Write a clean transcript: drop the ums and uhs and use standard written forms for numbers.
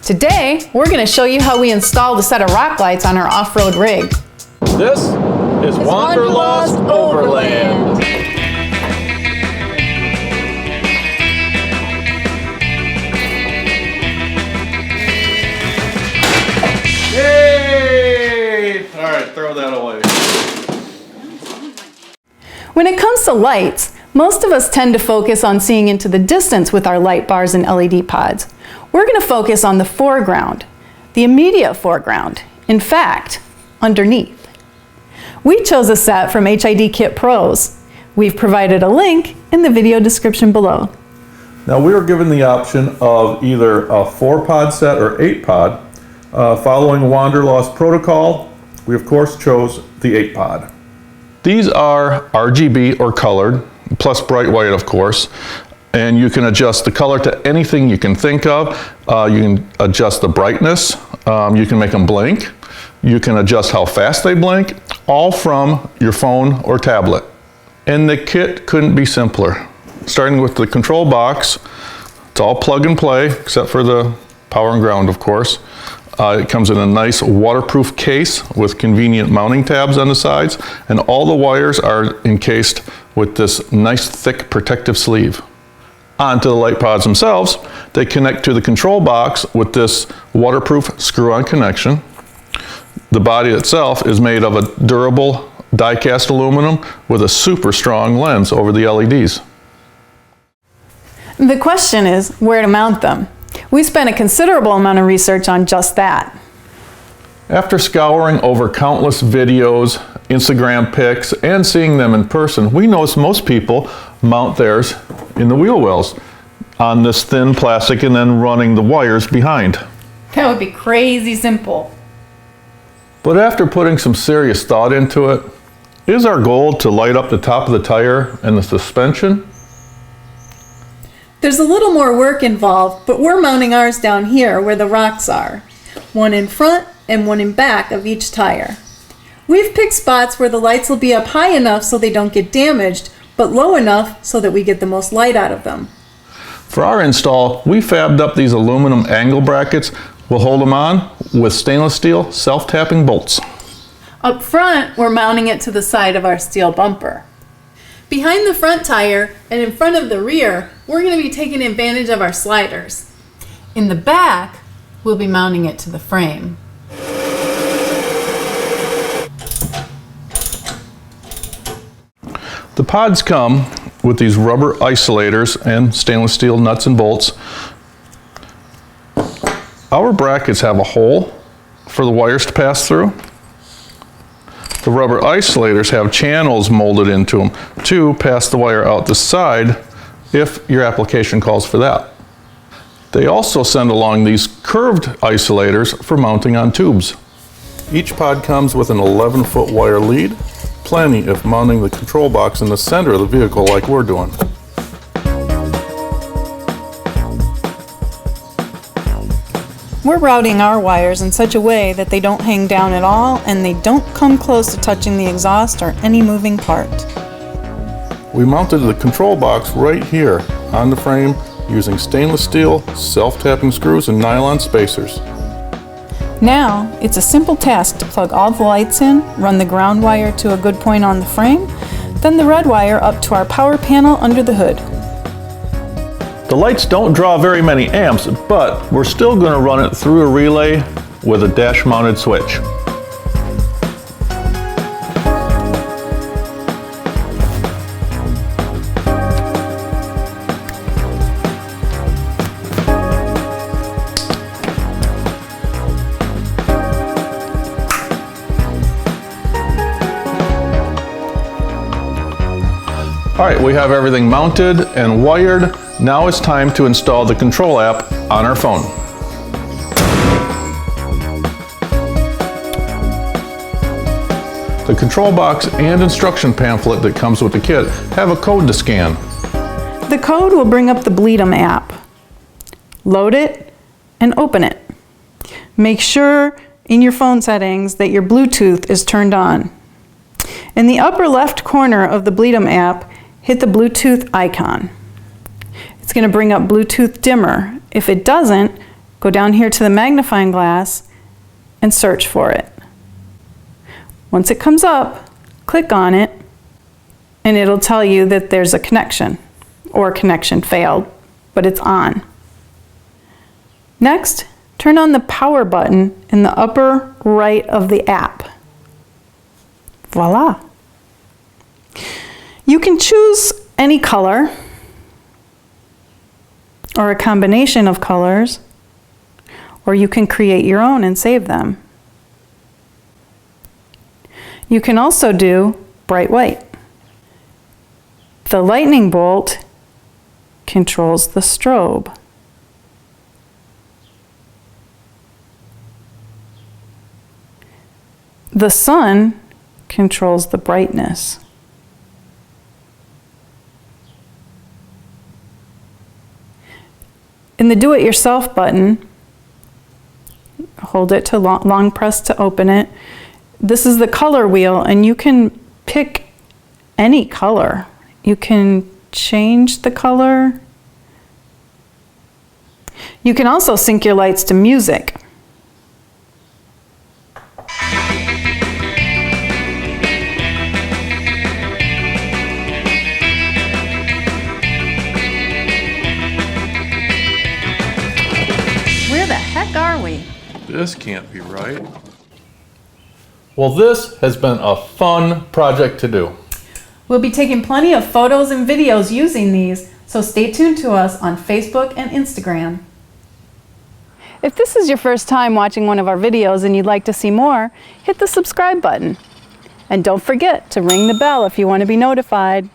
Today, we're going to show you how we installed a set of rock lights on our off-road rig. This is Wanderlust Overland. Yay! All right, throw that away. When it comes to lights, most of us tend to focus on seeing into the distance with our light bars and LED pods. We're going to focus on the foreground, the immediate foreground, in fact, underneath. We chose a set from HID Kit Pros. We've provided a link in the video description below. Now we were given the option of either a 4-pod set or 8-pod. Following Wanderlust protocol, we of course chose the 8-pod. These are RGB or colored, plus bright white of course, and you can adjust the color to anything you can think of. You can adjust the brightness, you can make them blink, you can adjust how fast they blink, all from your phone or tablet. And the kit couldn't be simpler. Starting with the control box, it's all plug and play, except for the power and ground of course. It comes in a nice waterproof case with convenient mounting tabs on the sides, and all the wires are encased with this nice thick protective sleeve. Onto the light pods themselves, they connect to the control box with this waterproof screw-on connection. The body itself is made of a durable die-cast aluminum with a super strong lens over the LEDs. The question is where to mount them. We spent a considerable amount of research on just that. After scouring over countless videos, Instagram pics, and seeing them in person, we noticed most people mount theirs in the wheel wells on this thin plastic and then running the wires behind. That would be crazy simple. But after putting some serious thought into it, is our goal to light up the top of the tire and the suspension? There's a little more work involved, but we're mounting ours down here where the rocks are. One in front and one in back of each tire. We've picked spots where the lights will be up high enough so they don't get damaged, but low enough so that we get the most light out of them. For our install, we fabbed up these aluminum angle brackets. We'll hold them on with stainless steel self-tapping bolts. Up front, we're mounting it to the side of our steel bumper. Behind the front tire and in front of the rear, we're going to be taking advantage of our sliders. In the back, we'll be mounting it to the frame. The pods come with these rubber isolators and stainless steel nuts and bolts. Our brackets have a hole for the wires to pass through. The rubber isolators have channels molded into them to pass the wire out the side if your application calls for that. They also send along these curved isolators for mounting on tubes. Each pod comes with an 11-foot wire lead, plenty if mounting the control box in the center of the vehicle like we're doing. We're routing our wires in such a way that they don't hang down at all and they don't come close to touching the exhaust or any moving part. We mounted the control box right here on the frame using stainless steel self-tapping screws and nylon spacers. Now, it's a simple task to plug all the lights in, run the ground wire to a good point on the frame, then the red wire up to our power panel under the hood. The lights don't draw very many amps, but we're still going to run it through a relay with a dash-mounted switch. All right, we have everything mounted and wired. Now it's time to install the control app on our phone. The control box and instruction pamphlet that comes with the kit have a code to scan. The code will bring up the BLEDIM app. Load it and open it. Make sure in your phone settings that your Bluetooth is turned on. In the upper left corner of the BLEDIM app, hit the Bluetooth icon. It's going to bring up Bluetooth dimmer. If it doesn't, go down here to the magnifying glass and search for it. Once it comes up, click on it, and it'll tell you that there's a connection, or connection failed, but it's on. Next, turn on the power button in the upper right of the app. Voila! You can choose any color or a combination of colors, or you can create your own and save them. You can also do bright white. The lightning bolt controls the strobe. The sun controls the brightness. In the Do-It-Yourself button, hold it to long press to open it. This is the color wheel, and you can pick any color. You can change the color. You can also sync your lights to music. Where the heck are we? This can't be right. Well, this has been a fun project to do. We'll be taking plenty of photos and videos using these, so stay tuned to us on Facebook and Instagram. If this is your first time watching one of our videos and you'd like to see more, hit the subscribe button. And don't forget to ring the bell if you want to be notified.